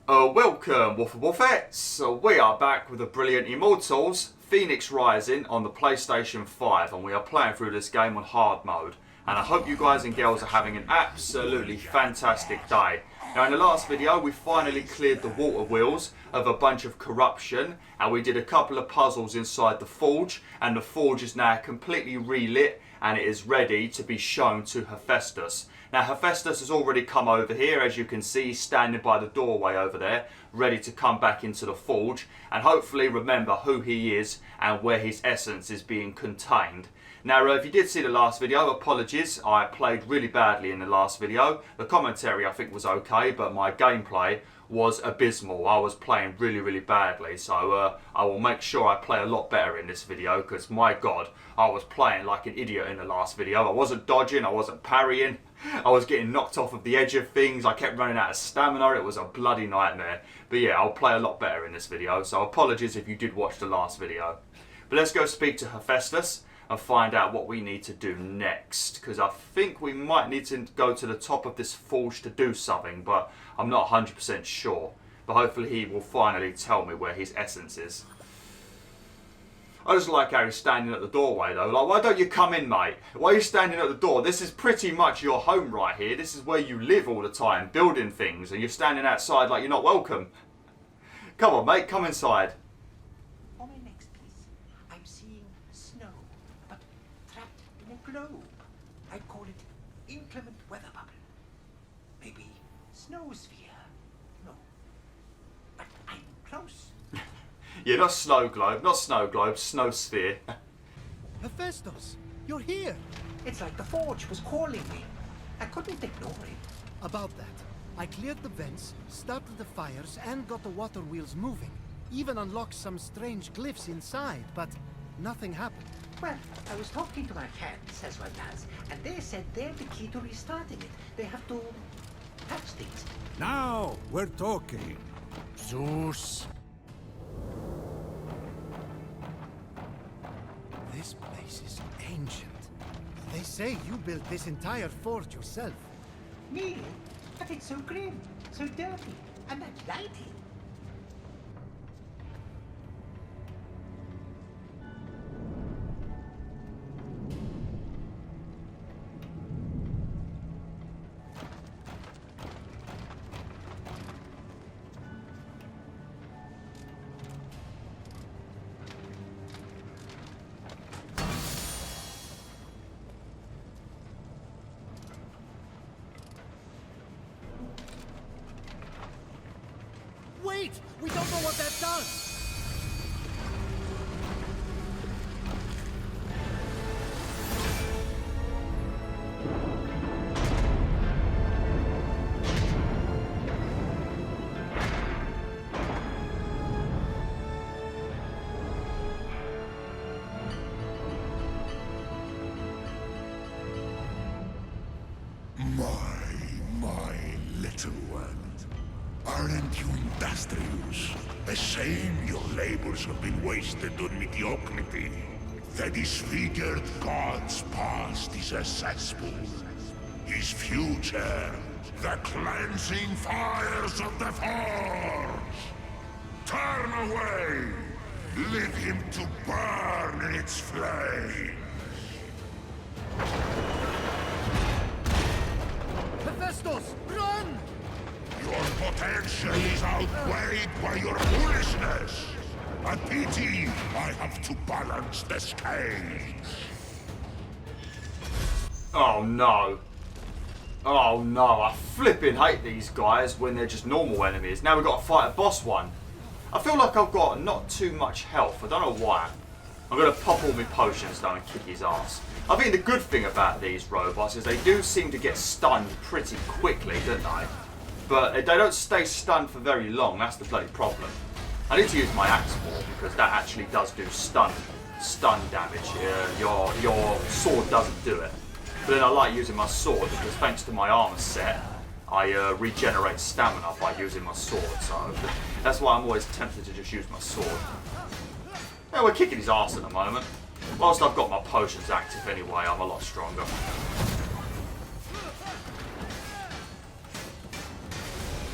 Welcome, BwolfTheWolf. We are back with the brilliant Immortals Fenyx Rising on the PlayStation 5, and we are playing through this game on hard mode. And I hope you guys and girls are having an absolutely fantastic day. Now, in the last video, we finally cleared the water wheels of a bunch of corruption, and we did a couple of puzzles inside the forge, and the forge is now completely relit and it is ready to be shown to Hephaistos. Now, Hephaistos has already come over here, as you can see, standing by the doorway over there, ready to come back into the forge and hopefully remember who he is and where his essence is being contained. Now, if you did see the last video, apologies, I played really badly in the last video. The commentary I think was okay, but my gameplay was abysmal. I was playing really badly, so I will make sure I play a lot better in this video, because my god, I was playing like an idiot in the last video. I wasn't dodging, I wasn't parrying, I was getting knocked off of the edge of things, I kept running out of stamina, it was a bloody nightmare. But yeah, I'll play a lot better in this video, so apologies if you did watch the last video. But let's go speak to Hephaistos and find out what we need to do next, because I think we might need to go to the top of this forge to do something, but I'm not 100% sure. But hopefully he will finally tell me where his essence is. I just like how he's standing at the doorway though. Like, why don't you come in, mate? Why are you standing at the door? This is pretty much your home right here. This is where you live all the time, building things, and you're standing outside like you're not welcome. Come on, mate, come inside. On my next piece, I'm seeing snow, but trapped in a globe. I call it inclement weather bubble. Maybe snow sphere. No, but I'm close. Yeah, not snow globe, snow sphere. Hephaistos, you're here! It's like the forge was calling me. I couldn't ignore it. About that, I cleared the vents, started the fires, and got the water wheels moving. Even unlocked some strange glyphs inside, but nothing happened. Well, I was talking to my friends, as one does, and they said they're the key to restarting it. They have to touch things. Now we're talking. Zeus. This place is ancient. They say you built this entire forge yourself. Me? But it's so grim, so dirty, and that lighting. Wait! We don't know what that does! My little one. Aren't you industrious? A shame your labors have been wasted on mediocrity. The disfigured god's past is a cesspool. His future, the cleansing fires of the forge. Turn away! Leave him to burn in its flames. Hephaistos, run! Your potential is outweighed by your foolishness. A pity I have to balance the scales. Oh no. Oh no, I flipping hate these guys when they're just normal enemies. Now we've got to fight a boss one. I feel like I've got not too much health. I don't know why. I'm going to pop all my potions down and kick his ass. I think the good thing about these robots is they do seem to get stunned pretty quickly, don't they? But they don't stay stunned for very long, that's the bloody problem. I need to use my axe more, because that actually does do stun damage. Your sword doesn't do it. But then I like using my sword, because thanks to my armor set, I regenerate stamina by using my sword, so that's why I'm always tempted to just use my sword. Yeah, we're kicking his ass at the moment. Whilst I've got my potions active anyway, I'm a lot stronger.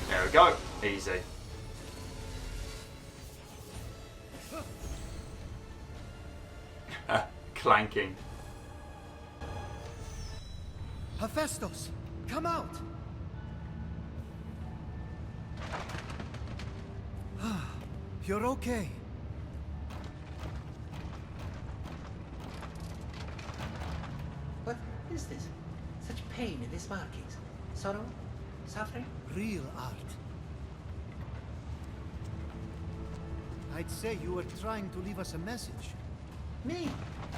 There we go. Easy. clanking. Hephaistos, come out! You're okay. What is this? Such pain in these markings. Sorrow? Suffering? Real art. I'd say you were trying to leave us a message. Me?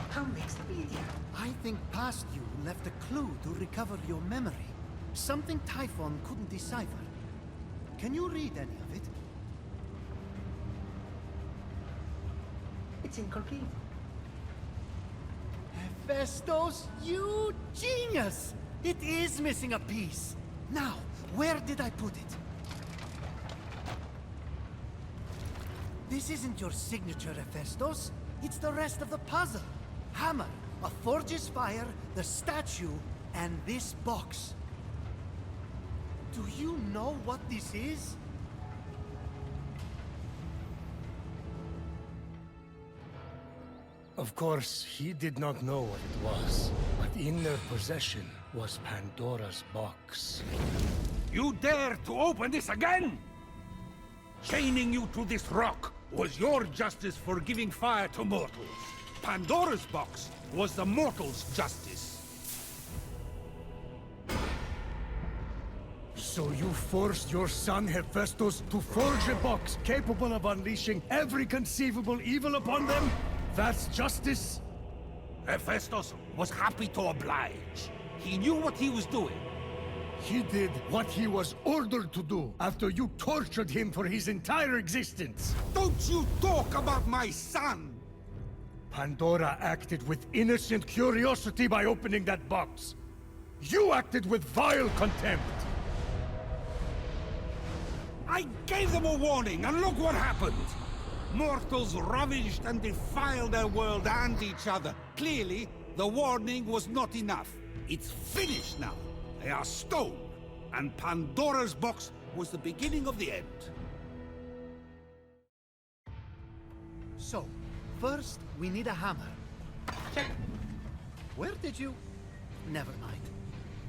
How mixed media? I think past you left a clue to recover your memory. Something Typhon couldn't decipher. Can you read any of it? It's incomplete. Hephaistos, you genius! It is missing a piece. Now, where did I put it? This isn't your signature, Hephaistos. It's the rest of the puzzle. Hammer, a forge's fire, the statue, and this box. Do you know what this is? Of course, he did not know what it was, but in their possession was Pandora's box. You dare to open this again? Chaining you to this rock was your justice for giving fire to mortals. Pandora's box was the mortals' justice. So you forced your son Hephaistos to forge a box capable of unleashing every conceivable evil upon them? That's justice? Hephaistos was happy to oblige. He knew what he was doing. He did what he was ordered to do after you tortured him for his entire existence. Don't you talk about my son! Pandora acted with innocent curiosity by opening that box. You acted with vile contempt. I gave them a warning, and look what happened! Mortals ravaged and defiled their world and each other. Clearly, the warning was not enough. It's finished now. They are stone. And Pandora's box was the beginning of the end. So, first, we need a hammer. Check. Where did you... Never mind.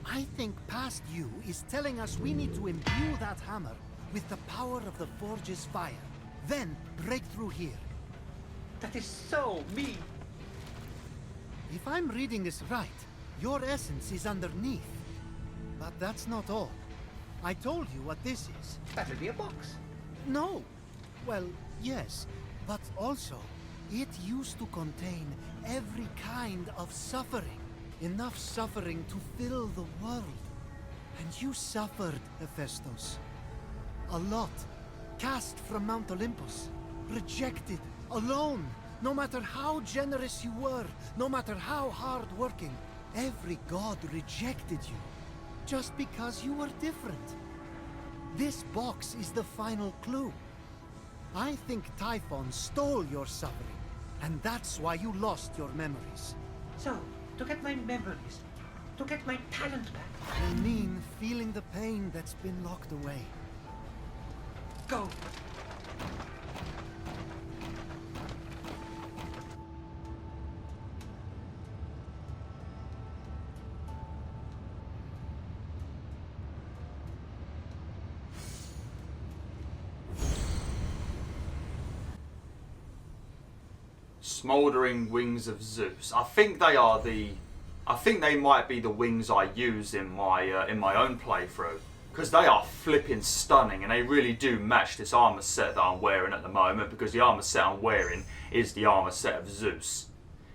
I think past you is telling us we need to imbue that hammer with the power of the Forge's fire. Then, break through here. That is so me. If I'm reading this right, your essence is underneath. But that's not all. I told you what this is. That'll be a box. No. Well, yes. But also, it used to contain every kind of suffering. Enough suffering to fill the world. And you suffered, Hephaistos. A lot. Cast from Mount Olympus. Rejected. Alone. No matter how generous you were, no matter how hard-working, every god rejected you. Just because you were different. This box is the final clue. I think Typhon stole your suffering, and that's why you lost your memories. So, to get my memories, to get my talent back. I mean, feeling the pain that's been locked away. Go. Smouldering wings of Zeus. I think they are the... I think they might be the wings I use in my own playthrough. Because they are flipping stunning, and they really do match this armor set that I'm wearing at the moment, because the armor set I'm wearing is the armor set of Zeus.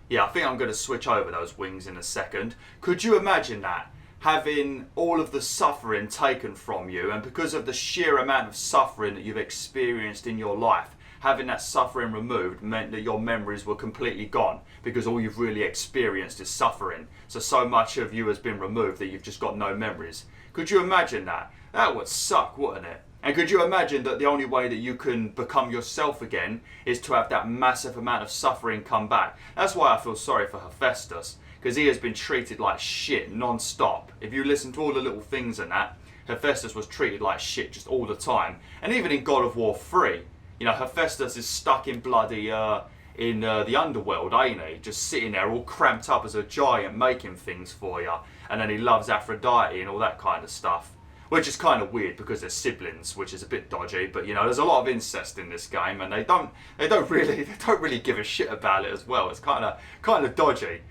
Yeah, I think I'm going to switch over those wings in a second. Could you imagine that? Having all of the suffering taken from you, and because of the sheer amount of suffering that you've experienced in your life, having that suffering removed meant that your memories were completely gone, because all you've really experienced is suffering. So much of you has been removed that you've just got no memories. Could you imagine that? That would suck, wouldn't it? And could you imagine that the only way that you can become yourself again is to have that massive amount of suffering come back? That's why I feel sorry for Hephaistos, because he has been treated like shit non-stop. If you listen to all the little things and that, Hephaistos was treated like shit just all the time. And even in God of War 3, you know, Hephaistos is stuck in bloody in the underworld, ain't he? Just sitting there all cramped up as a giant making things for you. And then he loves Aphrodite and all that kind of stuff. Which is kind of weird because they're siblings, which is a bit dodgy. But you know, there's a lot of incest in this game, and they don't really give a shit about it as well. It's kind of dodgy,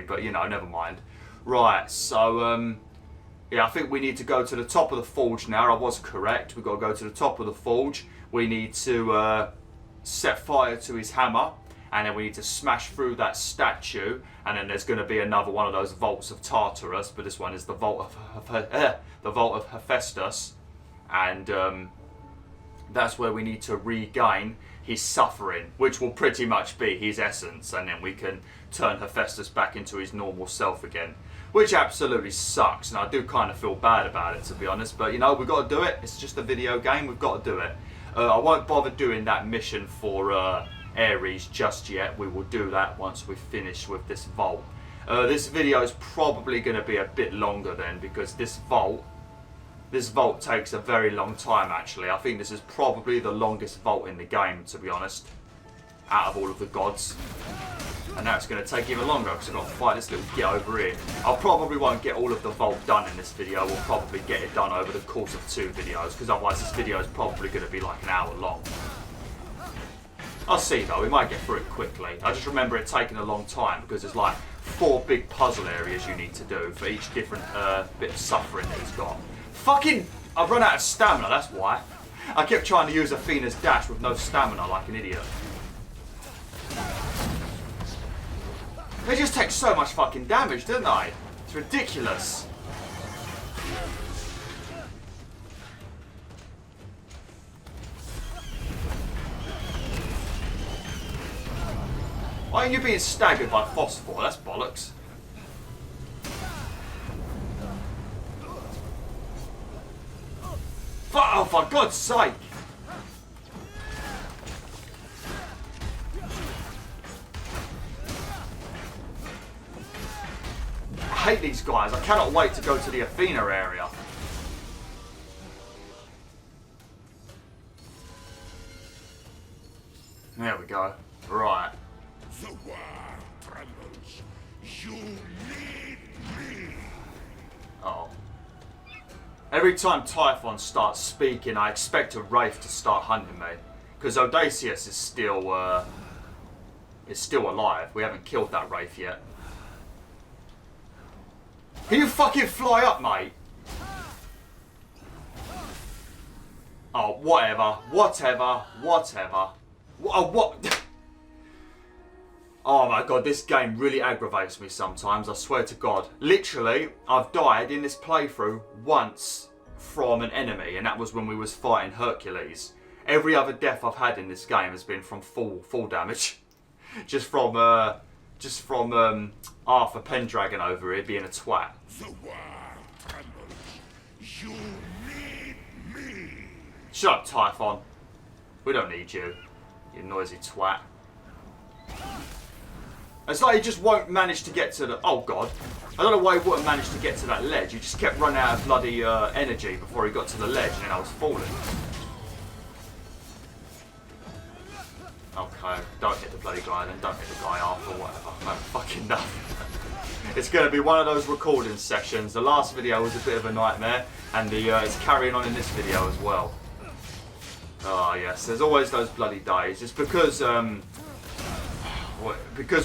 but you know, never mind. Right, so yeah, I think we need to go to the top of the forge now. I was correct. We've got to go to the top of the forge. We need to set fire to his hammer, and then we need to smash through that statue, and then there's going to be another one of those vaults of Tartarus, but this one is the Vault of Hephaistos, and that's where we need to regain his suffering, which will pretty much be his essence, and then we can turn Hephaistos back into his normal self again, which absolutely sucks, and I do kind of feel bad about it, to be honest, but you know, we've got to do it. It's just a video game, we've got to do it. I won't bother doing that mission for Ares just yet. We will do that once we finish with this vault. This video is probably going to be a bit longer then, because this vault takes a very long time actually. I think this is probably the longest vault in the game, to be honest, out of all of the gods. And now it's going to take even longer because I've got to fight this little git over here. I probably won't get all of the vault done in this video. We'll probably get it done over the course of 2 videos, because otherwise this video is probably going to be like an hour long. I'll see though, we might get through it quickly. I just remember it taking a long time because there's like 4 big puzzle areas you need to do for each different bit of suffering that he's got. Fucking, I've run out of stamina, that's why. I kept trying to use Athena's dash with no stamina like an idiot. They just take so much fucking damage, don't they? It's ridiculous. Why are you being staggered by phosphor? That's bollocks. Oh, for God's sake! I hate these guys. I cannot wait to go to the Athena area. There we go. Right. The world trembles. You need me. Oh. Every time Typhon starts speaking, I expect a wraith to start hunting me, because Odysseus is still alive. We haven't killed that wraith yet. Can you fucking fly up, mate? Oh, whatever. What? Oh my god, this game really aggravates me sometimes, I swear to God. Literally, I've died in this playthrough once from an enemy, and that was when we was fighting Hercules. Every other death I've had in this game has been from full damage. Just from Arthur Pendragon over here being a twat. The world trembles. You need me. Shut up, Typhon. We don't need you, you noisy twat. It's like he just won't manage to get to the... Oh, God. I don't know why he wouldn't manage to get to that ledge. He just kept running out of bloody energy before he got to the ledge, and then I was falling. Okay, don't hit the bloody guy then. Don't hit the guy after, whatever. No, fucking nothing. It's going to be one of those recording sessions. The last video was a bit of a nightmare, and it's carrying on in this video as well. Oh, yes. There's always those bloody days. It's because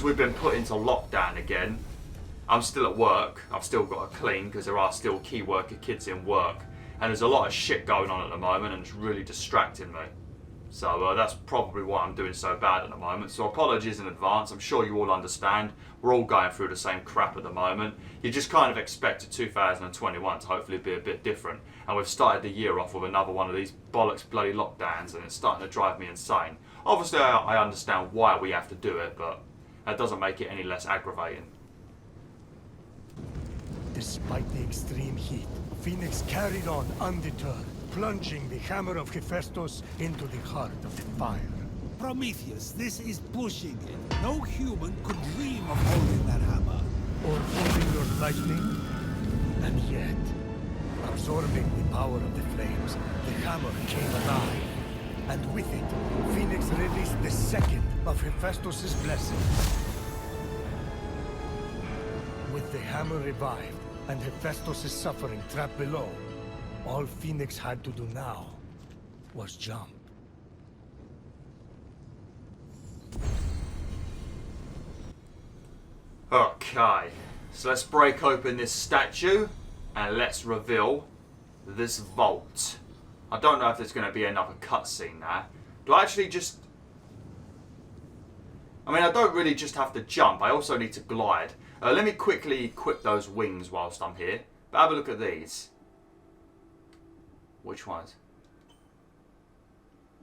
we've been put into lockdown again. I'm still at work. I've still got to clean because there are still key worker kids in work, and there's a lot of shit going on at the moment, and it's really distracting me. So that's probably why I'm doing so bad at the moment. So apologies in advance. I'm sure you all understand. We're all going through the same crap at the moment. You just kind of expected 2021 to hopefully be a bit different, and we've started the year off with another one of these bollocks bloody lockdowns, and it's starting to drive me insane. Obviously, I understand why we have to do it, but that doesn't make it any less aggravating. Despite the extreme heat, Fenyx carried on undeterred, plunging the hammer of Hephaistos into the heart of the fire. Prometheus, this is pushing it. No human could dream of holding that hammer. Or holding your lightning. And yet, absorbing the power of the flames, the hammer came alive. and with it, Phoenix released the second of Hephaistos' blessings. With the hammer revived and Hephaistos' suffering trapped below, all Phoenix had to do now was jump. Okay, so let's break open this statue and let's reveal this vault. I don't know if there's going to be another cutscene there. Do I actually just... I mean, I don't really just have to jump. I also need to glide. Let me quickly equip those wings whilst I'm here. But have a look at these. Which ones?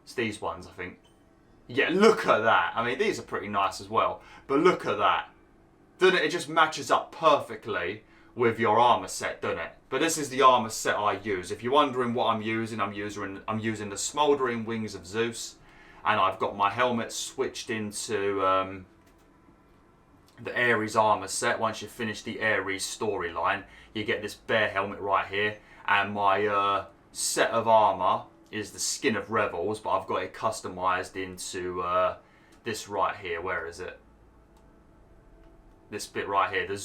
It's these ones, I think. Yeah, look at that. I mean, these are pretty nice as well. But look at that. Doesn't it? It just matches up perfectly with your armor set, doesn't it? But this is the armor set I use. If you're wondering what I'm using the Smouldering Wings of Zeus, and I've got my helmet switched into the Ares armor set. Once you finish the Ares storyline, you get this bear helmet right here, and my set of armor is the Skin of Revels, but I've got it customized into this right here. Where is it? This bit right here, the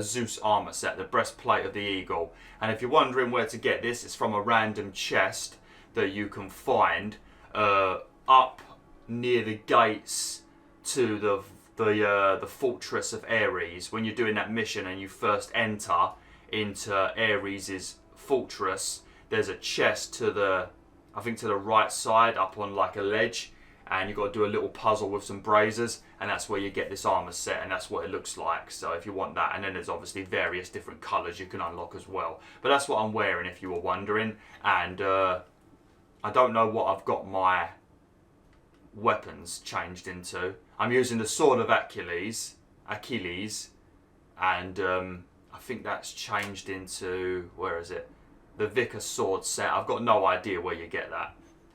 Zeus armor set, the breastplate of the eagle. And if you're wondering where to get this, it's from a random chest that you can find up near the gates to the fortress of Ares. When you're doing that mission and you first enter into Ares's fortress, there's a chest to the, I think to the right side, up on like a ledge. And you've got to do a little puzzle with some braziers, and that's where you get this armor set, and that's what it looks like. So if you want that, and then there's obviously various different colours you can unlock as well. But that's what I'm wearing, if you were wondering. And I don't know what I've got my weapons changed into. I'm using the Sword of Achilles, and I think that's changed into, where is it? The Vicar sword set. I've got no idea where you get that.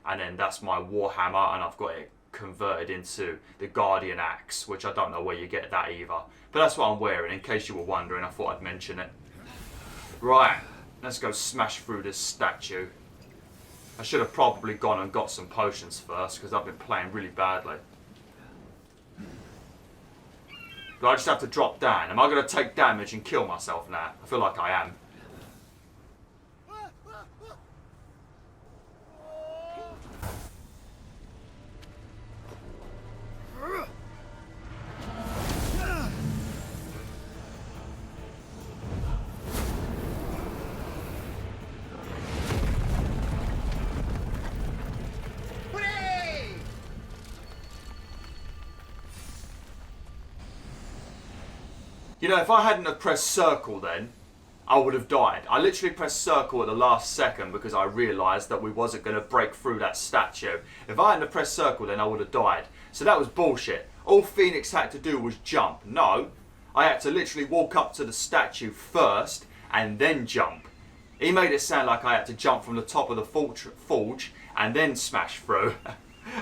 And then that's my Warhammer, and I've got it converted into the Guardian Axe, which I don't know where you get that either. But that's what I'm wearing, in case you were wondering. I thought I'd mention it. Right, let's go smash through this statue. I should have probably gone and got some potions first, because I've been playing really badly. Do I just have to drop down? Am I going to take damage and kill myself now? I feel like I am. You know, if I hadn't have pressed circle then, I would have died. I literally pressed circle at the last second because I realised that we wasn't going to break through that statue. If I hadn't have pressed circle then I would have died. So that was bullshit. All Phoenix had to do was jump. No, I had to literally walk up to the statue first and then jump. He made it sound like I had to jump from the top of the forge and then smash through.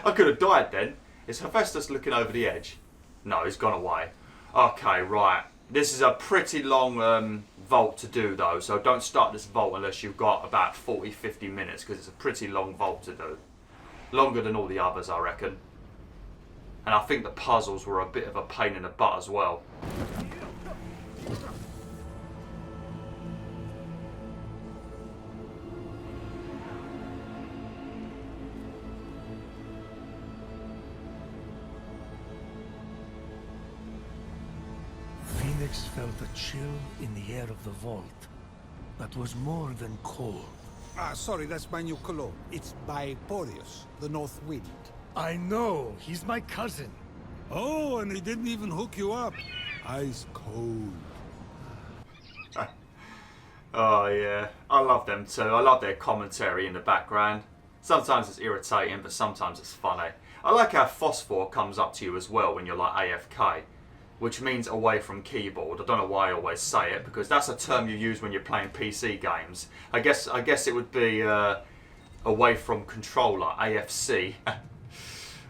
I could have died then. Is Hephaestus looking over the edge? No, he's gone away. Okay, right. This is a pretty long vault to do though, so don't start this vault unless you've got about 40-50 minutes, because it's a pretty long vault to do. Longer than all the others, I reckon. And I think the puzzles were a bit of a pain in the butt as well. Phoenix felt a chill in the air of the vault that was more than cold. Ah, sorry, that's my new cologne. It's by Boreas, the North Wind. I know, he's my cousin. Oh, and he didn't even hook you up. Ice cold. Oh yeah, I love them too. I love their commentary in the background. Sometimes it's irritating, but sometimes it's funny. I like how phosphor comes up to you as well when you're like AFK, which means away from keyboard. I don't know why I always say it, because that's a term you use when you're playing PC games. I guess it would be away from controller, AFC.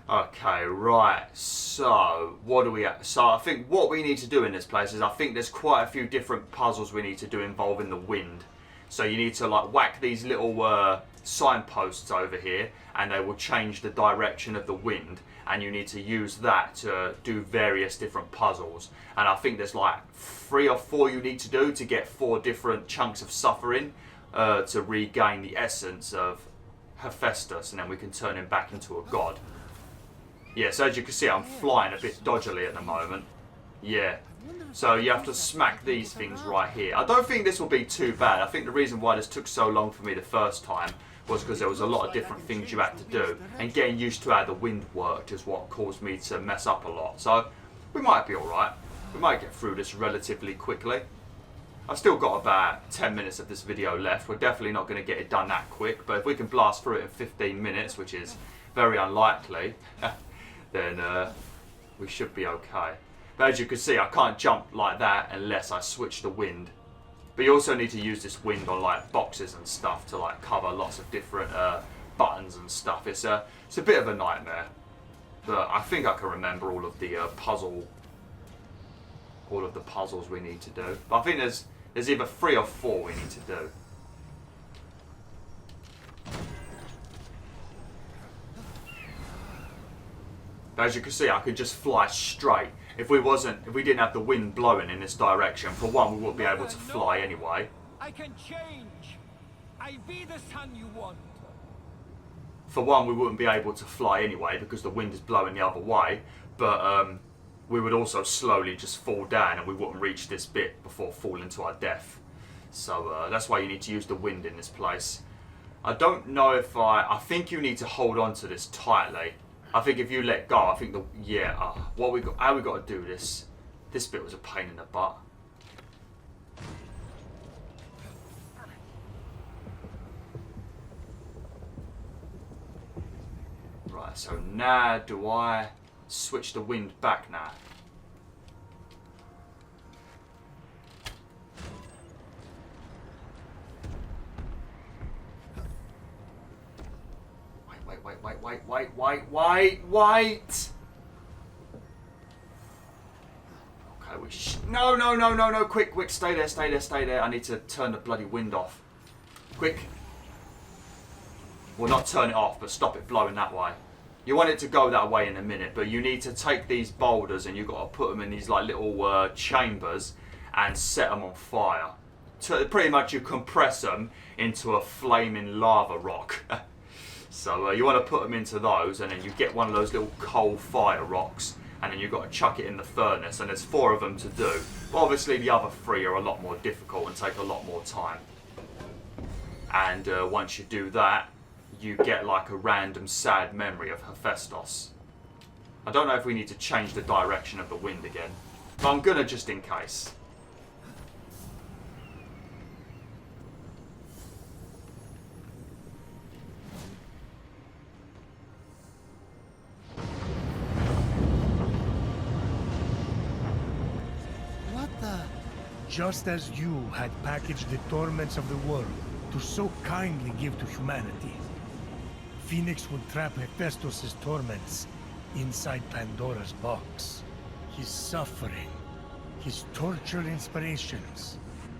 Okay, right. So what do we? So I think what we need to do in this place is I think there's quite a few different puzzles we need to do involving the wind. So you need to like whack these little signposts over here, and they will change the direction of the wind, and you need to use that to do various different puzzles. And I think there's like 3 or 4 you need to do to get 4 different chunks of suffering to regain the essence of Hephaistos, and then we can turn him back into a god. Yeah, so as you can see, I'm flying a bit dodgily at the moment. Yeah. So you have to smack these things right here. I don't think this will be too bad. I think the reason why this took so long for me the first time was because there was a lot of different things you had to do, and getting used to how the wind worked is what caused me to mess up a lot. So we might be alright. We might get through this relatively quickly. I've still got about 10 minutes of this video left. We're definitely not going to get it done that quick, but if we can blast through it in 15 minutes, which is very unlikely, then we should be okay. But as you can see, I can't jump like that unless I switch the wind. But you also need to use this wind on like boxes and stuff to like cover lots of different buttons and stuff. It's a bit of a nightmare. But I think I can remember all of the puzzles we need to do. But I think there's either 3 or 4 we need to do. But as you can see, I could just fly straight. If we didn't have the wind blowing in this direction, for one, we wouldn't be able to fly anyway. I can change. I be the sun you want. For one, we wouldn't be able to fly anyway because the wind is blowing the other way. But we would also slowly just fall down, and we wouldn't reach this bit before falling to our death. So that's why you need to use the wind in this place. I don't know if I think you need to hold on to this tightly. I think if you let go, I think how we got to do this? This bit was a pain in the butt. Right, so now do I switch the wind back now? Wait. Okay, no, quick, stay there. I need to turn the bloody wind off. Quick. Well, not turn it off, but stop it blowing that way. You want it to go that way in a minute, but you need to take these boulders and you've got to put them in these like little chambers and set them on fire. So pretty much you compress them into a flaming lava rock. So you want to put them into those, and then you get one of those little coal fire rocks, and then you've got to chuck it in the furnace, and there's 4 of them to do. But obviously the other 3 are a lot more difficult and take a lot more time. And once you do that, you get like a random sad memory of Hephaistos. I don't know if we need to change the direction of the wind again, but I'm gonna just in case. Just as you had packaged the torments of the world to so kindly give to humanity, Fenyx would trap Hephaistos' torments inside Pandora's box. His suffering, his tortured inspirations.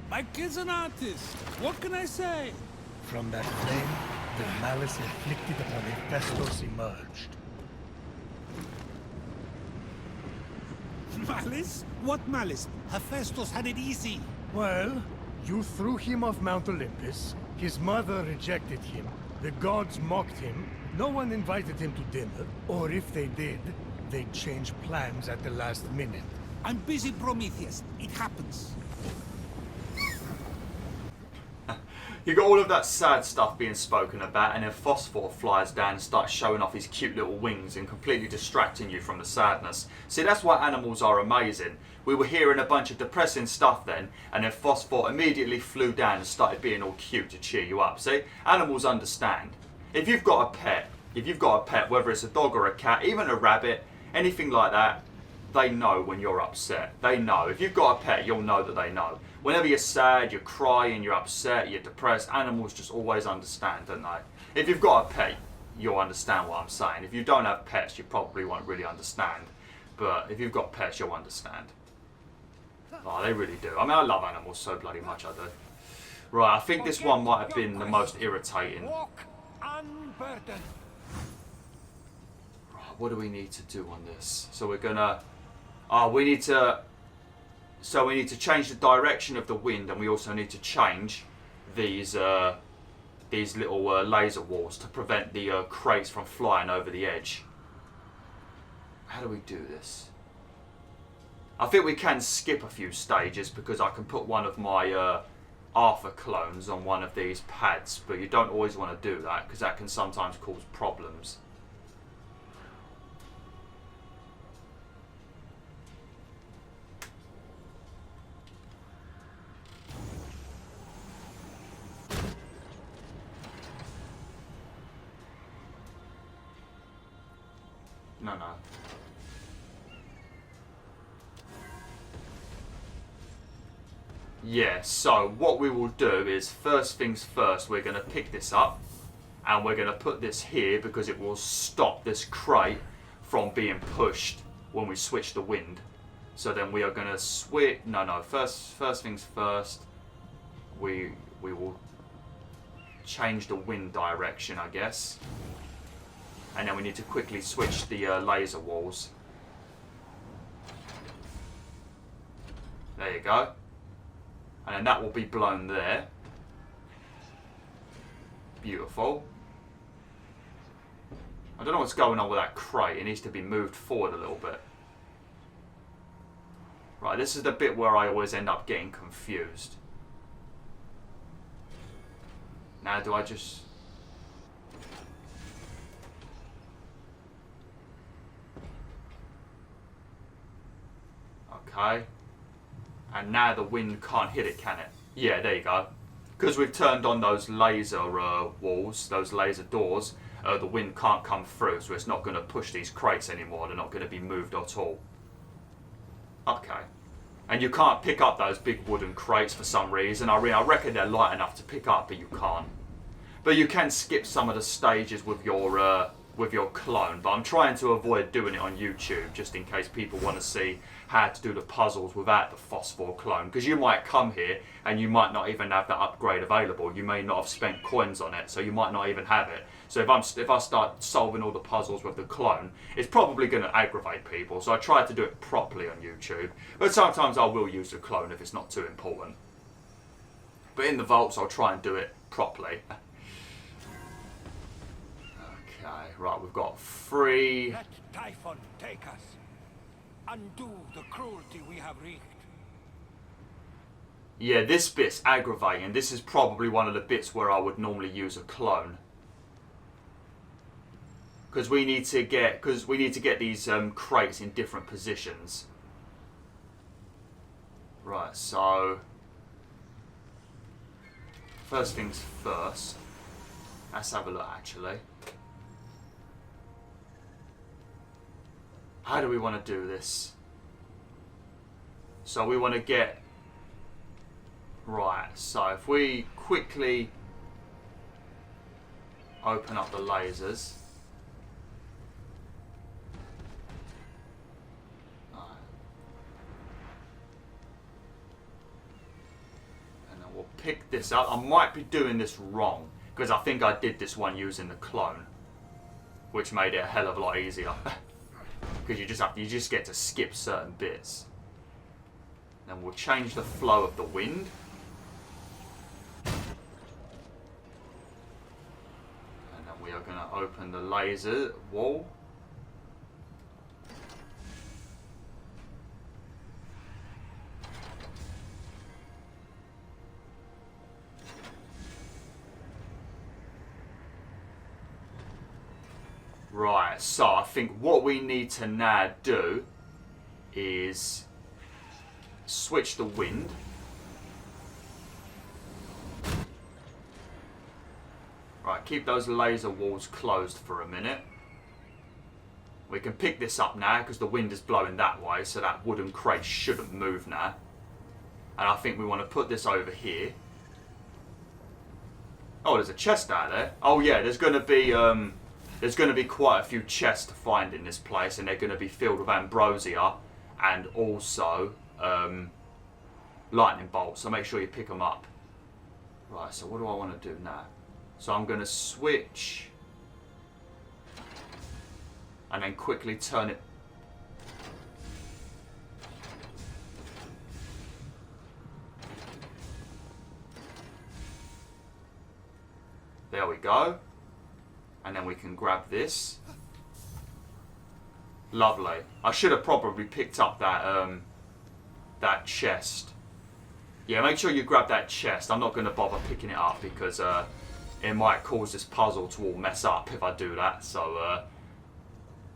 My kid's an artist. What can I say? From that flame, the malice inflicted upon Hephaistos emerged. Malice? What malice? Hephaistos had it easy. Well, you threw him off Mount Olympus. His mother rejected him. The gods mocked him. No one invited him to dinner. Or if they did, they changed plans at the last minute. I'm busy, Prometheus. It happens. You got all of that sad stuff being spoken about, and then Phosphor flies down and starts showing off his cute little wings and completely distracting you from the sadness. See, that's why animals are amazing. We were hearing a bunch of depressing stuff then, and then Phosphor immediately flew down and started being all cute to cheer you up. See, animals understand. If you've got a pet, whether it's a dog or a cat, even a rabbit, anything like that, they know when you're upset. They know. If you've got a pet, you'll know that they know. Whenever you're sad, you're crying, you're upset, you're depressed, animals just always understand, don't they? If you've got a pet, you'll understand what I'm saying. If you don't have pets, you probably won't really understand. But if you've got pets, you'll understand. Oh, they really do. I mean, I love animals so bloody much, I do. Right, I think this one might have been the most irritating. Walk burden. Right, what do we need to do on this? So we're gonna... Oh, we need to... So we need to change the direction of the wind, and we also need to change these little laser walls to prevent the crates from flying over the edge. How do we do this? I think we can skip a few stages because I can put one of my Arthur clones on one of these pads, but you don't always want to do that because that can sometimes cause problems. No. Yeah, so what we will do is, first things first, we're going to pick this up and we're going to put this here because it will stop this crate from being pushed when we switch the wind. So then we are going to switch... No, first things first, we will change the wind direction, I guess. And then we need to quickly switch the laser walls. There you go. And then that will be blown there. Beautiful. I don't know what's going on with that crate. It needs to be moved forward a little bit. Right, this is the bit where I always end up getting confused. Now, do I just... Okay. And now the wind can't hit it, can it? Yeah, there you go. Because we've turned on those laser walls, those laser doors, the wind can't come through, so it's not going to push these crates anymore. They're not going to be moved at all. Okay. And you can't pick up those big wooden crates for some reason. I reckon they're light enough to pick up, but you can't. But you can skip some of the stages with your clone, but I'm trying to avoid doing it on YouTube just in case people want to see how to do the puzzles without the phosphor clone, because you might come here and you might not even have that upgrade available. You may not have spent coins on it, so you might not even have it. So if I start solving all the puzzles with the clone, it's probably going to aggravate people. So I try to do it properly on YouTube, but sometimes I will use the clone if it's not too important. But in the vaults I'll try and do it properly. Okay, right, we've got 3. Let Typhon take us. Undo the cruelty we have wreaked. Yeah, this bit's aggravating. This is probably one of the bits where I would normally use a clone. Because we need to get these crates in different positions. Right, so first things first. Let's have a look actually. How do we want to do this? So we want to get... Right, so if we quickly open up the lasers. And then we'll pick this up. I might be doing this wrong, because I think I did this one using the clone, which made it a hell of a lot easier. Because you just get to skip certain bits. Then we'll change the flow of the wind. And then we are going to open the laser wall. Right, so I think what we need to now do is switch the wind. Right, keep those laser walls closed for a minute. We can pick this up now because the wind is blowing that way, so that wooden crate shouldn't move now. And I think we want to put this over here. Oh, there's a chest out there. Oh yeah, there's going to be quite a few chests to find in this place, and they're going to be filled with ambrosia and also lightning bolts, so make sure you pick them up. Right, so what do I want to do now? So I'm going to switch and then quickly turn it. There we go. And then we can grab this. Lovely. I should have probably picked up that that chest. Yeah, make sure you grab that chest. I'm not going to bother picking it up because it might cause this puzzle to all mess up if I do that. So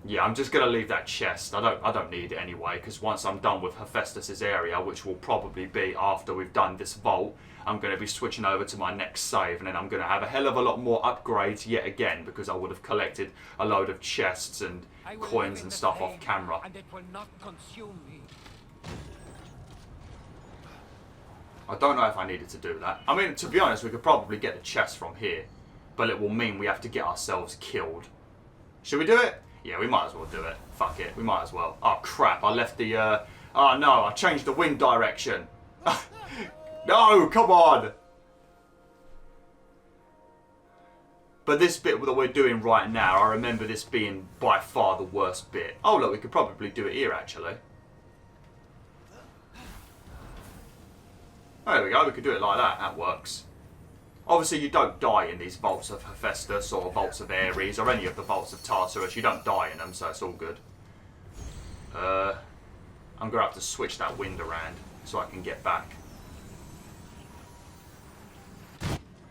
yeah, I'm just going to leave that chest. I don't need it anyway, because once I'm done with Hephaistos' area, which will probably be after we've done this vault, I'm going to be switching over to my next save, and then I'm going to have a hell of a lot more upgrades yet again, because I would have collected a load of chests and coins and stuff off camera. And it will not consume me. I don't know if I needed to do that. I mean, to be honest, we could probably get the chest from here, but it will mean we have to get ourselves killed. Should we do it? Yeah, we might as well do it. Fuck it, we might as well. Oh crap, I left the, oh no, I changed the wind direction. No, come on! But this bit that we're doing right now, I remember this being by far the worst bit. Oh look, we could probably do it here actually. Oh, there we go, we could do it like that, that works. Obviously you don't die in these Vaults of Hephaistos or Vaults of Ares or any of the Vaults of Tartarus. You don't die in them, so it's all good. I'm going to have to switch that wind around so I can get back.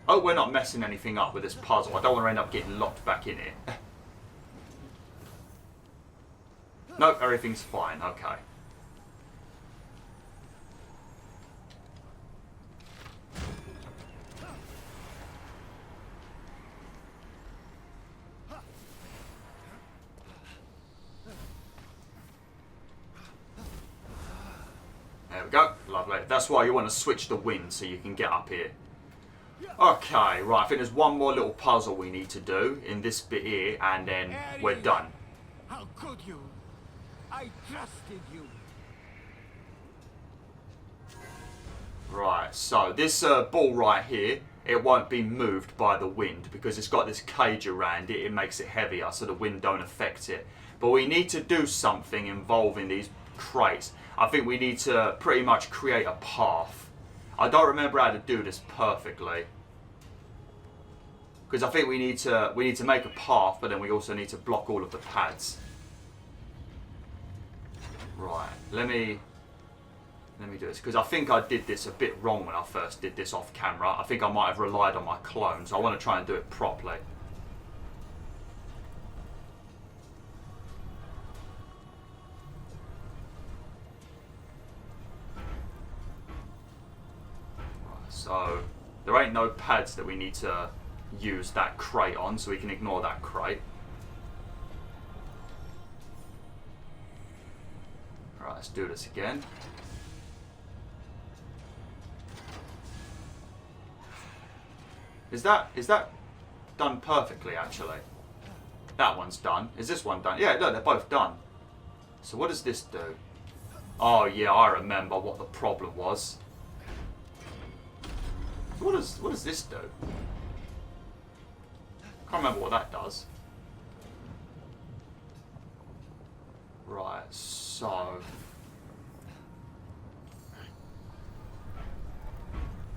Oh, we're not messing anything up with this puzzle. I don't want to end up getting locked back in it. Nope, everything's fine. Okay. There we go. Lovely. That's why you want to switch the wind so you can get up here. Okay, right. I think there's one more little puzzle we need to do in this bit here, and then we're done. How could you? I trusted you. Right, so this ball right here, it won't be moved by the wind because it's got this cage around it. It makes it heavier so the wind don't affect it. But we need to do something involving these crates. I think we need to pretty much create a path. I don't remember how to do this perfectly. Because I think we need to make a path, but then we also need to block all of the pads. Right, let me do this, because I think I did this a bit wrong when I first did this off camera. I think I might have relied on my clones. I want to try and do it properly. Right, so there ain't no pads that we need to use that crate on, so we can ignore that crate. Right, let's do this again. Is that done perfectly actually? That one's done. Is this one done? Yeah, look, they're both done. So what does this do? Oh yeah, I remember what the problem was. So what does this do? Can't remember what that does. Right, so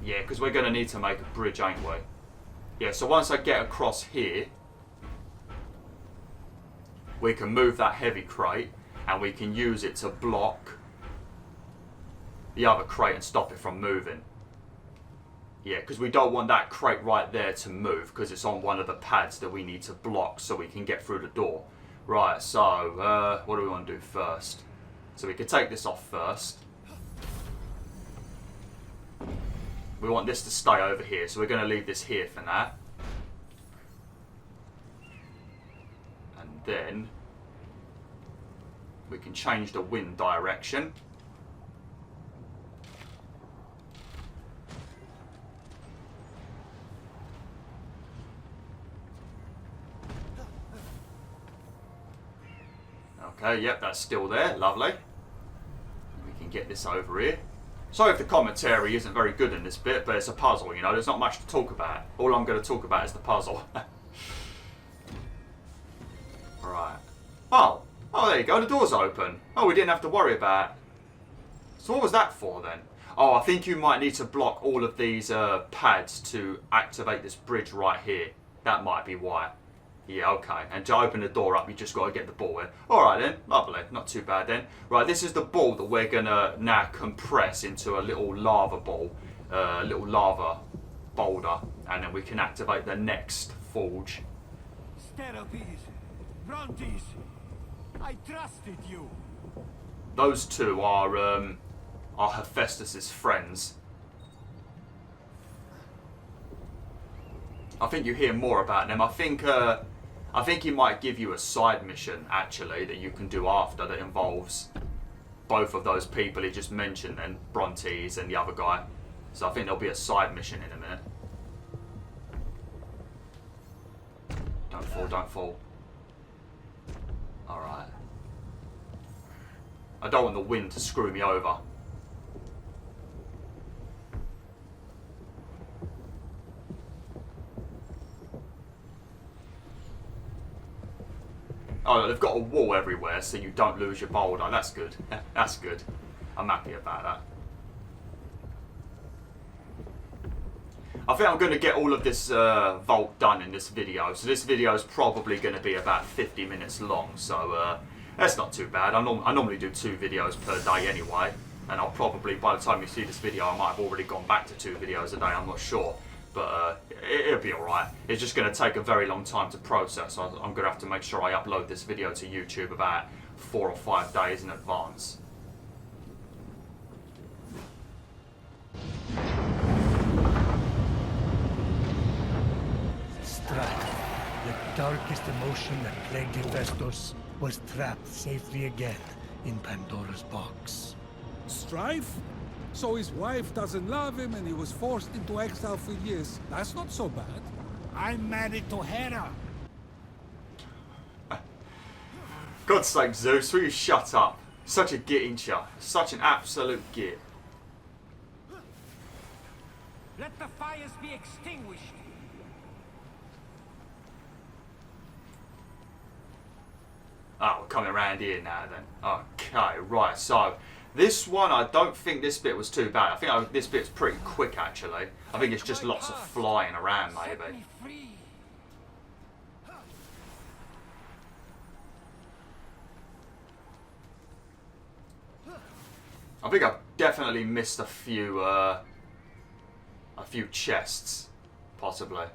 yeah, because we're going to need to make a bridge, ain't we? Yeah, so once I get across here, we can move that heavy crate and we can use it to block the other crate and stop it from moving. Yeah, because we don't want that crate right there to move because it's on one of the pads that we need to block so we can get through the door. Right, so what do we want to do first? So we could take this off first. We want this to stay over here, so we're going to leave this here for now. And then we can change the wind direction. Okay, yep, that's still there. Lovely. We can get this over here. Sorry if the commentary isn't very good in this bit, but it's a puzzle, you know, there's not much to talk about. All I'm going to talk about is the puzzle. Right. Oh. Oh, there you go. The door's open. Oh, we didn't have to worry about it. So what was that for then? Oh, I think you might need to block all of these pads to activate this bridge right here. That might be why. Yeah, okay. And to open the door up, you just got to get the ball in. Alright then. Lovely. Not too bad then. Right, this is the ball that we're going to now compress into a little lava ball. A little lava boulder. And then we can activate the next forge. Steropes, Brontes, I trusted you. Those two are Hephaistos' friends. I think you hear more about them. I think he might give you a side mission actually that you can do after that involves both of those people he just mentioned then, Brontes and the other guy. So I think there'll be a side mission in a minute. Don't fall, don't fall. Alright. I don't want the wind to screw me over. Oh, they've got a wall everywhere so you don't lose your boulder. That's good. That's good. I'm happy about that. I think I'm going to get all of this vault done in this video. So this video is probably going to be about 50 minutes long. So that's not too bad. I normally do 2 videos per day anyway. And I'll probably, by the time you see this video, I might have already gone back to 2 videos a day. I'm not sure. But it'll be alright. It's just going to take a very long time to process. I'm going to have to make sure I upload this video to YouTube about 4 or 5 days in advance. Strife, the darkest emotion that plagued Hephaistos, was trapped safely again in Pandora's box. Strife? So his wife doesn't love him and he was forced into exile for years. That's not so bad. I'm married to Hera. God's sake, Zeus, will you shut up? Such a git, ain't ya? Such an absolute git. Let the fires be extinguished. Oh, we're coming around here now then. Okay, right, so this one, I don't think this bit was too bad. I think this bit's pretty quick actually. I think it's just lots of flying around Set maybe. me free. I think I've definitely missed a few chests, possibly.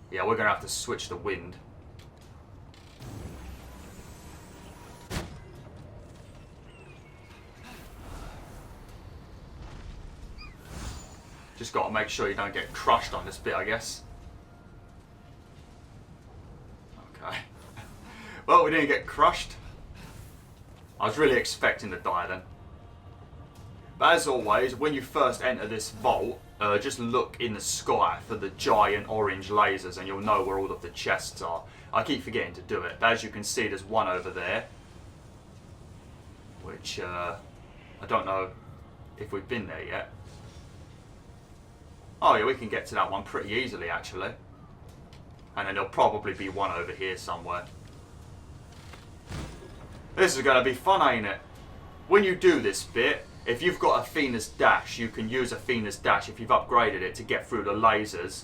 Yeah, we're gonna have to switch the wind. Just got to make sure you don't get crushed on this bit, I guess. Okay. Well, we didn't get crushed. I was really expecting to die then. But as always, when you first enter this vault, just look in the sky for the giant orange lasers and you'll know where all of the chests are. I keep forgetting to do it, but as you can see, there's one over there. Which, I don't know if we've been there yet. Oh yeah, we can get to that one pretty easily actually. And then there'll probably be one over here somewhere. This is going to be fun, ain't it? When you do this bit, if you've got Athena's dash, you can use Athena's dash if you've upgraded it to get through the lasers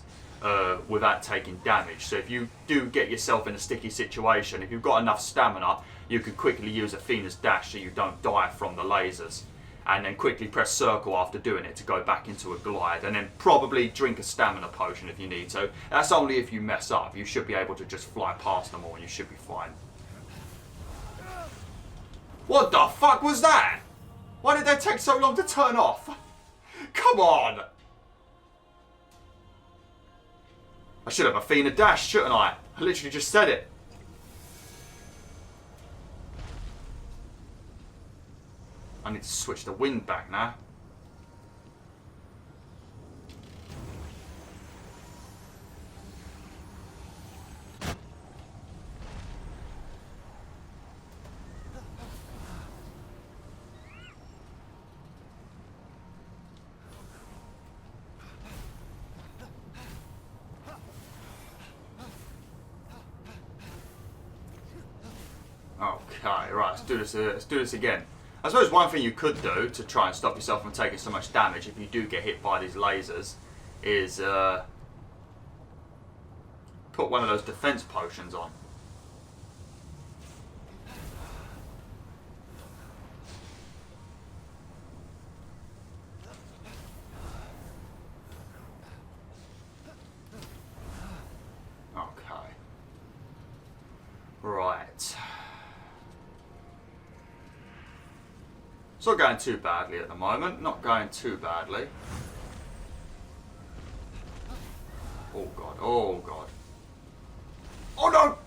without taking damage. So if you do get yourself in a sticky situation, if you've got enough stamina, you can quickly use Athena's dash so you don't die from the lasers. And then quickly press circle after doing it to go back into a glide. And then probably drink a stamina potion if you need to. That's only if you mess up. You should be able to just fly past them all and you should be fine. What the fuck was that? Why did they take so long to turn off? Come on! I should have Athena dash, shouldn't I? I literally just said it. I need to switch the wind back now. Okay, right, let's do this. Let's do this again. I suppose one thing you could do to try and stop yourself from taking so much damage if you do get hit by these lasers is put one of those defense potions on. Okay. Right. It's not going too badly at the moment. Not going too badly. Oh god. Oh god. Oh no!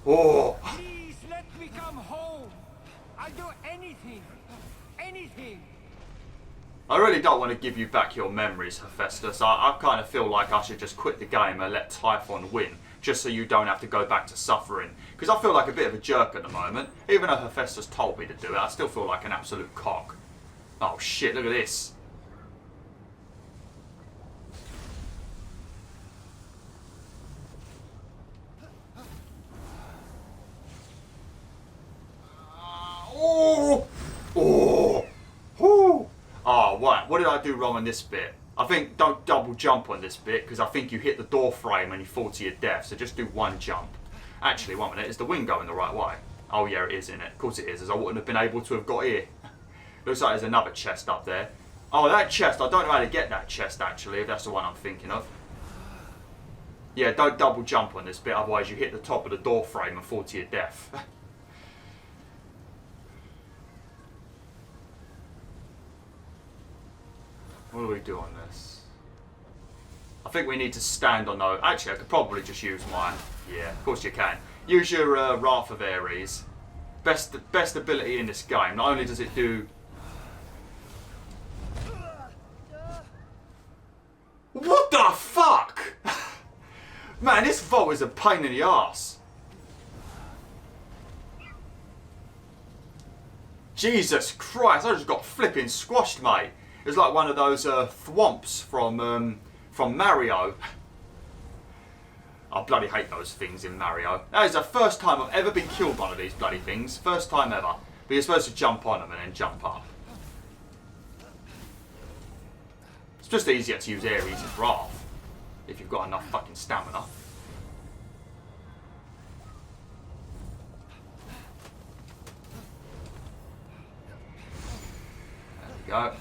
Oh! Please let me come home. I'll do anything. Anything. I really don't want to give you back your memories, Hephaistos. I kind of feel like I should just quit the game and let Typhon win, just so you don't have to go back to suffering. Because I feel like a bit of a jerk at the moment. Even though Hephaistos told me to do it, I still feel like an absolute cock. Oh shit, look at this. Oh! Oh! Oh! Oh, right. What did I do wrong on this bit? I think don't double jump on this bit, because I think you hit the door frame and you fall to your death. So just do one jump. Actually, 1 minute. Is the wind going the right way? Oh, yeah, it is, isn't it? Of course it is, as I wouldn't have been able to have got here. Looks like there's another chest up there. Oh, that chest. I don't know how to get that chest, actually, if that's the one I'm thinking of. Yeah, don't double jump on this bit, otherwise you hit the top of the door frame and fall to your death. What do we do on this? I think we need to stand on those. Actually, I could probably just use my... Yeah, of course you can. Use your Wrath of Ares. Best ability in this game. Not only does it do... What the fuck? Man, this vault is a pain in the arse. Jesus Christ, I just got flipping squashed, mate. It was like one of those thwomps from Mario. I bloody hate those things in Mario. That is the first time I've ever been killed by one of these bloody things. First time ever. But you're supposed to jump on them and then jump up. It's just easier to use Ares' Wrath if you've got enough fucking stamina. There we go.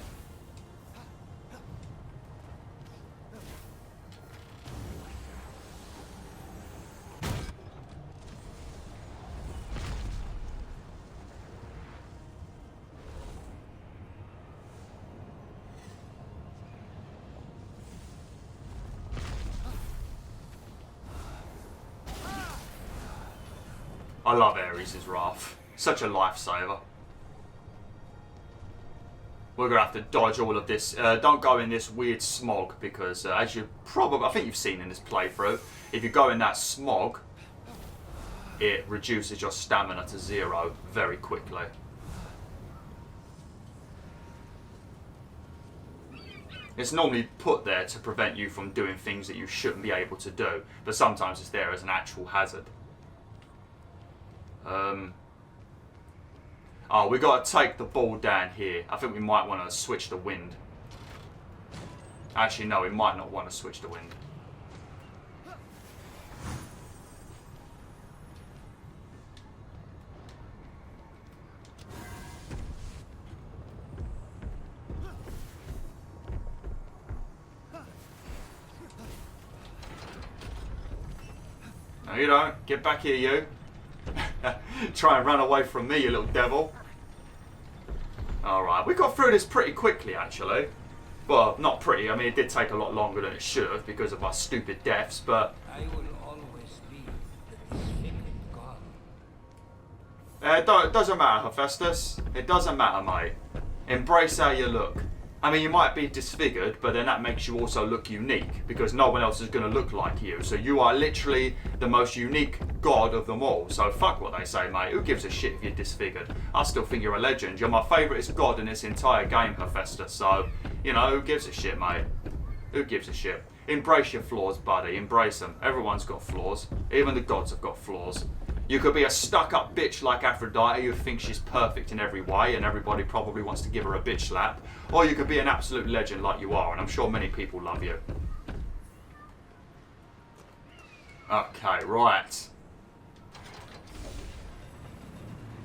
I love Ares' Wrath. Such a lifesaver. We're going to have to dodge all of this. Don't go in this weird smog because as you probably... I think you've seen in this playthrough, if you go in that smog, it reduces your stamina to 0 very quickly. It's normally put there to prevent you from doing things that you shouldn't be able to do, but sometimes it's there as an actual hazard. Oh, we got to take the ball down here. I think we might want to switch the wind. Actually, no, we might not want to switch the wind. No, you don't. Get back here, you. Try and run away from me, you little devil. Alright, we got through this pretty quickly, actually. Well, not pretty. I mean, it did take a lot longer than it should have because of our stupid deaths, but... I will always be the disfigured god. It doesn't matter, Hephaistos. It doesn't matter, mate. Embrace how you look. I mean, you might be disfigured, but then that makes you also look unique because no one else is going to look like you. So you are literally the most unique god of them all. So fuck what they say, mate. Who gives a shit if you're disfigured? I still think you're a legend. You're my favouriteest god in this entire game, Hephaistos. So, you know, who gives a shit, mate? Who gives a shit? Embrace your flaws, buddy. Embrace them. Everyone's got flaws. Even the gods have got flaws. You could be a stuck-up bitch like Aphrodite who thinks she's perfect in every way and everybody probably wants to give her a bitch slap. Or you could be an absolute legend like you are, and I'm sure many people love you. Okay, right.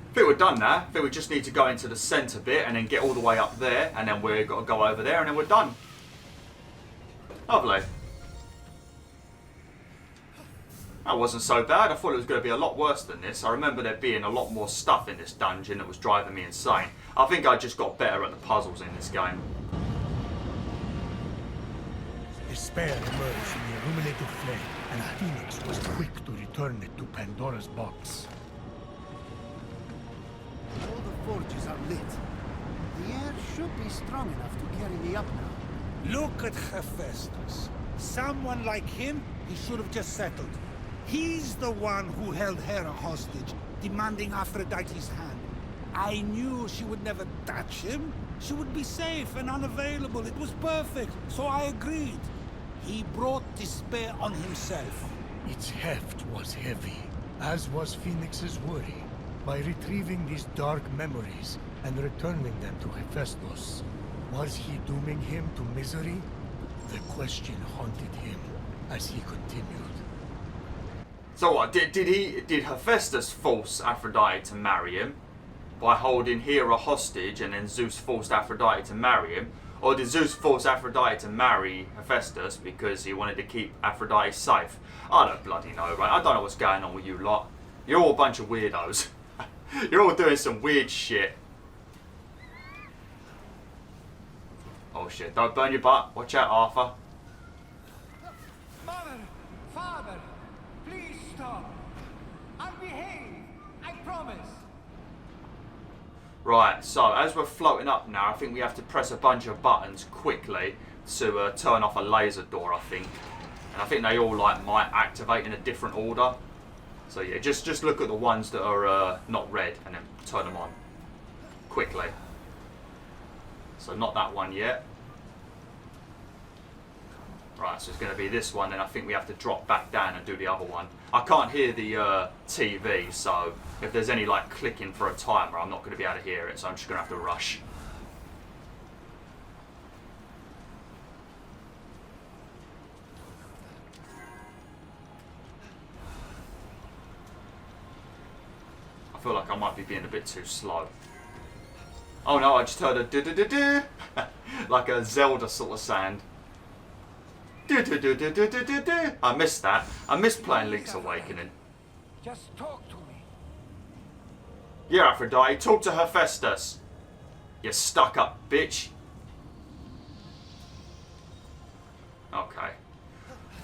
I think we're done now. I think we just need to go into the centre bit and then get all the way up there, and then we've got to go over there and then we're done. Lovely. That wasn't so bad. I thought it was going to be a lot worse than this. I remember there being a lot more stuff in this dungeon that was driving me insane. I think I just got better at the puzzles in this game. Despair emerged from the illuminated flame, and Phoenix was quick to return it to Pandora's box. All the forges are lit. The air should be strong enough to carry me up now. Look at Hephaistos. Someone like him, he should have just settled. He's the one who held Hera hostage, demanding Aphrodite's hand. I knew she would never touch him. She would be safe and unavailable. It was perfect, so I agreed. He brought despair on himself. Its heft was heavy, as was Phoenix's worry. By retrieving these dark memories and returning them to Hephaistos, was he dooming him to misery? The question haunted him as he continued. So what, did Hephaestus force Aphrodite to marry him by holding Hera hostage, and then Zeus forced Aphrodite to marry him? Or did Zeus force Aphrodite to marry Hephaestus because he wanted to keep Aphrodite safe? I don't bloody know, right? I don't know what's going on with you lot. You're all a bunch of weirdos. You're all doing some weird shit. Oh shit, don't burn your butt. Watch out, Arthur. Mother, father, please stop. I'll behave. I promise. Right, so as we're floating up now, I think we have to press a bunch of buttons quickly to turn off a laser door, I think. And I think they all might activate in a different order. So yeah, just look at the ones that are not red and then turn them on quickly. So not that one yet. Right, so it's going to be this one, and I think we have to drop back down and do the other one. I can't hear the TV, so if there's any clicking for a timer, I'm not going to be able to hear it, so I'm just going to have to rush. I feel like I might be being a bit too slow. Oh no, I just heard a do-do-do-do, like a Zelda sort of sound. Do-do-do-do-do-do-do. I missed that. I missed playing Link's Awakening. Just talk to me. Yeah, Aphrodite, talk to Hephaestus. You stuck-up bitch. Okay.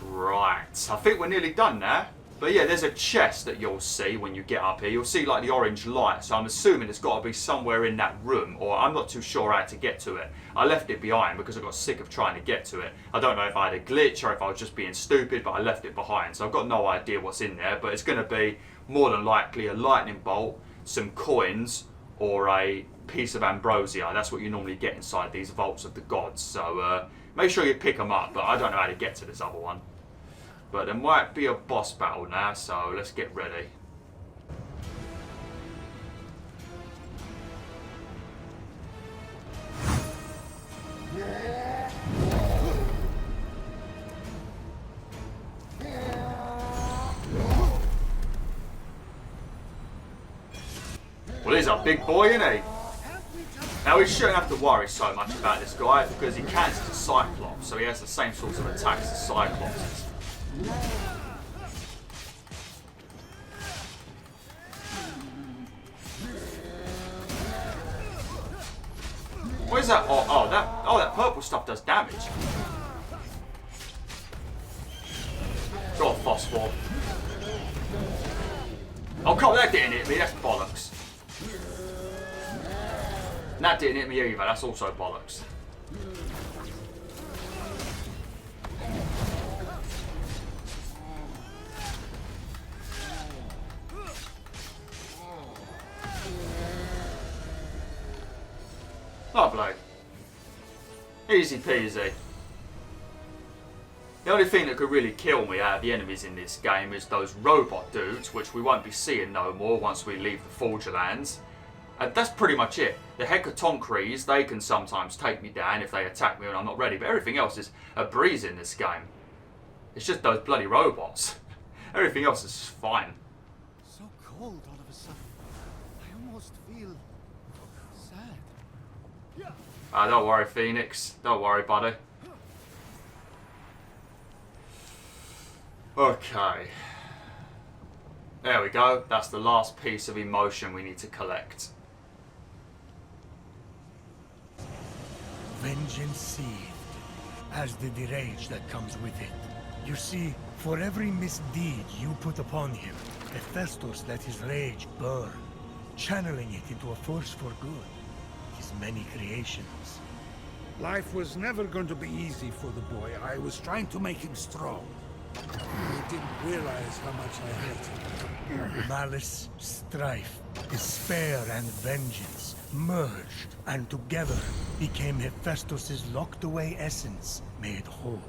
Right. I think we're nearly done now. But yeah, there's a chest that you'll see when you get up here. You'll see the orange light, so I'm assuming it's got to be somewhere in that room, or I'm not too sure how to get to it. I left it behind because I got sick of trying to get to it. I don't know if I had a glitch or if I was just being stupid, but I left it behind, so I've got no idea what's in there, but it's going to be more than likely a lightning bolt, some coins, or a piece of ambrosia. That's what you normally get inside these vaults of the gods, so make sure you pick them up, but I don't know how to get to this other one. But there might be a boss battle now, so let's get ready. Well, he's a big boy, isn't he? Now, we shouldn't have to worry so much about this guy because he cancels a Cyclops, so he has the same sorts of attacks as Cyclops. What is that? Oh, that purple stuff does damage. Go on, phosphor. Oh, come on, that didn't hit me. That's bollocks. And that didn't hit me either. That's also bollocks. Lovely. Easy peasy. The only thing that could really kill me out of the enemies in this game is those robot dudes, which we won't be seeing no more once we leave the Forger lands. And that's pretty much it. The Hecatoncres, they can sometimes take me down if they attack me when I'm not ready, but everything else is a breeze in this game. It's just those bloody robots. Everything else is fine. So cold all of a sudden. I almost feel sad. Don't worry, Phoenix. Don't worry, buddy. Okay. There we go. That's the last piece of emotion we need to collect. Vengeance seethed, as did the rage that comes with it. You see, for every misdeed you put upon him, Hephaistos let his rage burn, channeling it into a force for good. His many creations. Life was never going to be easy for the boy. I was trying to make him strong. I didn't realize how much I hurt him. Malice, strife, despair, and vengeance merged, and together became Hephaistos' locked-away essence made whole.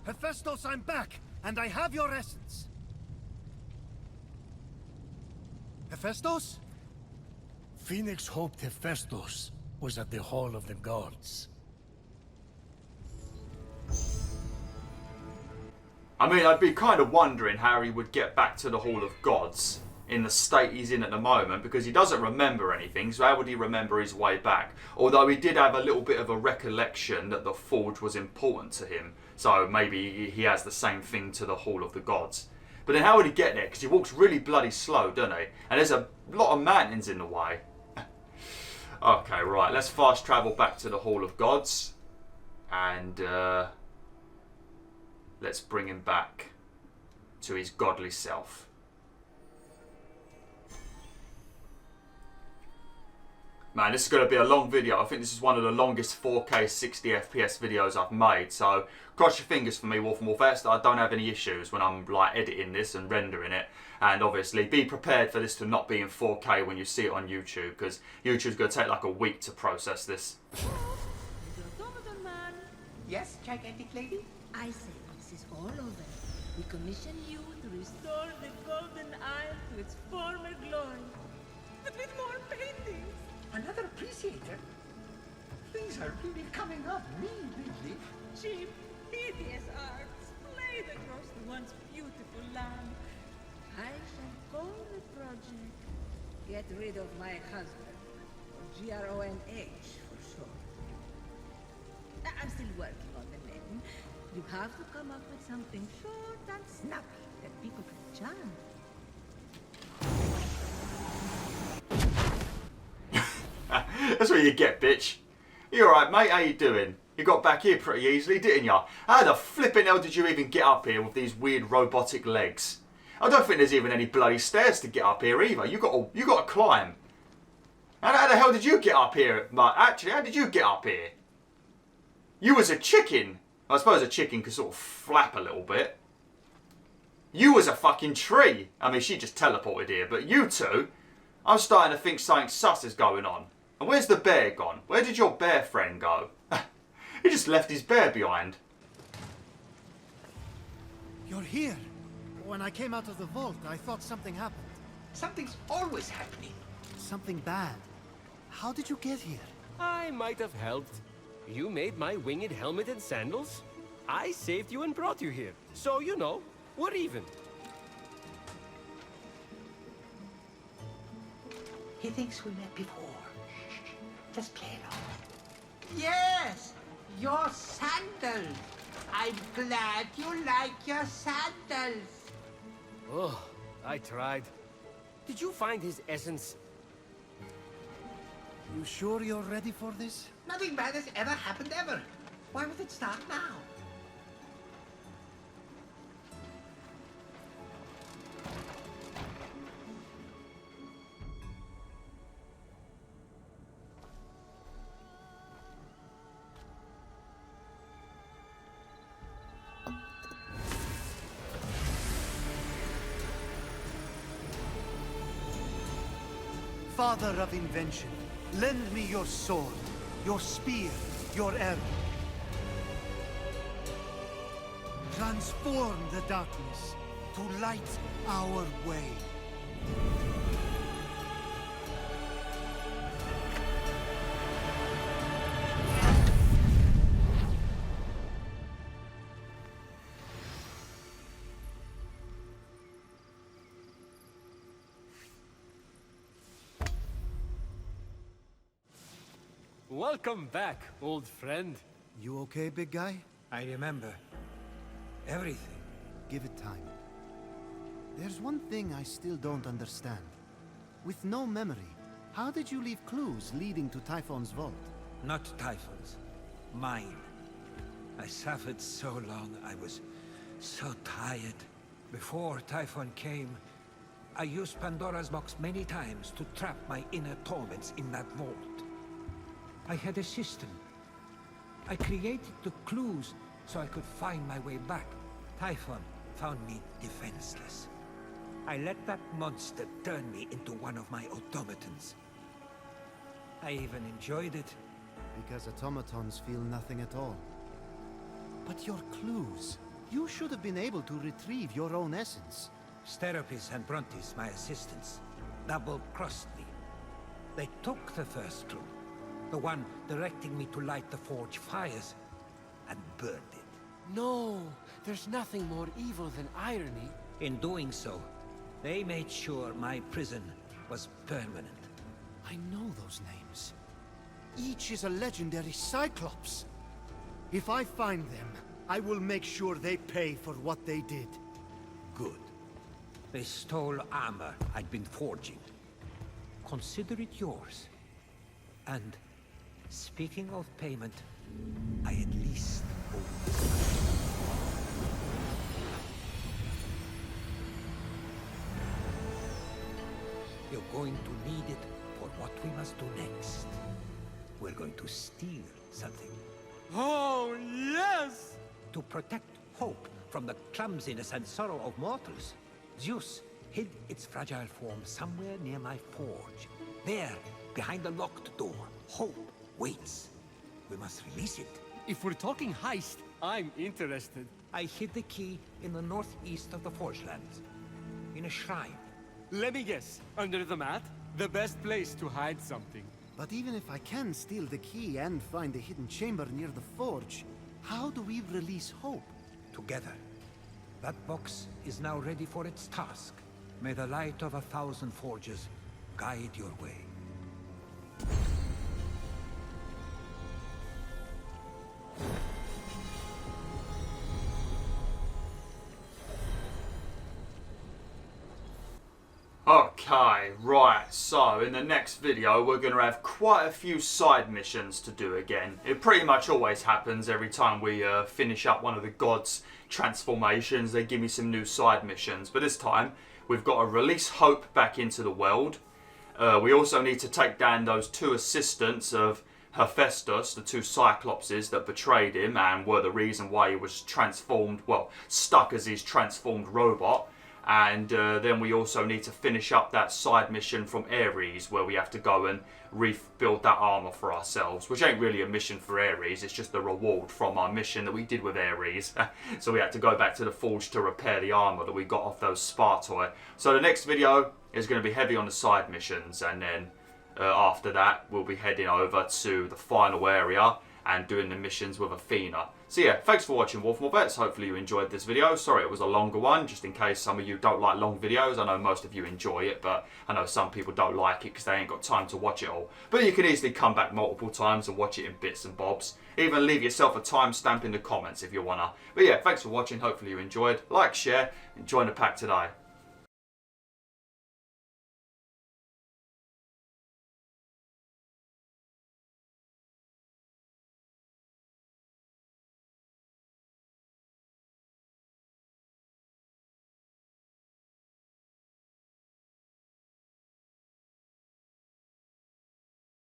Hephaistos, I'm back, and I have your essence. Hephaistos? Fenyx hoped Hephaistos was at the Hall of the Gods. I mean, I'd be kind of wondering how he would get back to the Hall of Gods in the state he's in at the moment, because he doesn't remember anything, so how would he remember his way back? Although he did have a little bit of a recollection that the Forge was important to him, so maybe he has the same thing to the Hall of the Gods. But then how would he get there? Because he walks really bloody slow, doesn't he? And there's a lot of mountains in the way. Okay, right, let's fast travel back to the Hall of Gods, and let's bring him back to his godly self. Man, this is going to be a long video. I think this is one of the longest 4K 60 FPS videos I've made. So cross your fingers for me, BwolfTheWolf, that I don't have any issues when I'm like editing this and rendering it. And obviously be prepared for this to not be in 4K when you see it on YouTube, because YouTube's going to take like a week to process this. Yes, gigantic lady? I say this is all over. We commission you to restore the Golden Isle to its former glory. But with more paintings. Another appreciator? Things are really coming up really. Cheap, hideous art splayed across the once beautiful land. I shall call the project Get Rid of My Husband, or GRONH for short. I'm still working on the name. You have to come up with something short and snappy that people can chant. That's what you get, bitch. You alright, mate? How you doing? You got back here pretty easily, didn't you? How the flipping hell did you even get up here with these weird robotic legs? I don't think there's even any bloody stairs to get up here either. You got to climb. And how the hell did you get up here? Actually, how did you get up here? You was a chicken. I suppose a chicken could sort of flap a little bit. You was a fucking tree. I mean, she just teleported here, but you two, I'm starting to think something sus is going on. And where's the bear gone? Where did your bear friend go? He just left his bear behind. You're here. When I came out of the vault, I thought something happened. Something's always happening. Something bad. How did you get here? I might have helped. You made my winged helmet and sandals. I saved you and brought you here. So, you know, we're even. He thinks we met before. Just play along. Yes! Your sandals! I'm glad you like your sandals! Oh, I tried. Did you find his essence? You sure you're ready for this? Nothing bad has ever happened ever. Why would it start now? father of invention, lend me your sword, your spear, your arrow. Transform the darkness to light our way. Welcome back, old friend. You okay, big guy? I remember everything. Give it time. There's one thing I still don't understand. With no memory, how did you leave clues leading to Typhon's vault? Not Typhon's. Mine. I suffered so long, I was so tired. Before Typhon came, I used Pandora's box many times to trap my inner torments in that vault. I had a system. I created the clues so I could find my way back. Typhon found me defenseless. I let that monster turn me into one of my automatons. I even enjoyed it. Because automatons feel nothing at all. But your clues, you should have been able to retrieve your own essence. Steropis and Brontes, my assistants, double-crossed me. They took the first clue, the one directing me to light the forge fires, and burned it. No, there's nothing more evil than irony. In doing so, they made sure my prison was permanent. I know those names. Each is a legendary Cyclops. If I find them, I will make sure they pay for what they did. Good. They stole armor I'd been forging. Consider it yours. And, speaking of payment, I at least owe you. You're going to need it for what we must do next. We're going to steal something. Oh, yes! To protect hope from the clumsiness and sorrow of mortals, Zeus hid its fragile form somewhere near my forge. There, behind the locked door, hope waits. We must release it. If we're talking heist, I'm interested. I hid the key in the northeast of the Forge Lands, in a shrine. Let me guess. Under the mat? The best place to hide something. But even if I can steal the key and find the hidden chamber near the forge, how do we release hope? Together. That box is now ready for its task. May the light of 1,000 forges guide your way. Okay, right, so in the next video we're going to have quite a few side missions to do again. It pretty much always happens every time we finish up one of the gods' transformations. They give me some new side missions, but this time we've got to release hope back into the world. We also need to take down those two assistants of Hephaistos, the two Cyclopses that betrayed him and were the reason why he was transformed, well, stuck as his transformed robot. And then we also need to finish up that side mission from Ares where we have to go and rebuild that armor for ourselves, which ain't really a mission for Ares, it's just the reward from our mission that we did with Ares. So we had to go back to the forge to repair the armor that we got off those Spartoi. So the next video is going to be heavy on the side missions, and then after that we'll be heading over to the final area and doing the missions with Athena. So yeah, thanks for watching WolfTheWolf. Hopefully you enjoyed this video. Sorry it was a longer one, just in case some of you don't like long videos. I know most of you enjoy it, but I know some people don't like it because they ain't got time to watch it all. But you can easily come back multiple times and watch it in bits and bobs. Even leave yourself a timestamp in the comments if you wanna. But yeah, thanks for watching. Hopefully you enjoyed. Like, share, and join the pack today.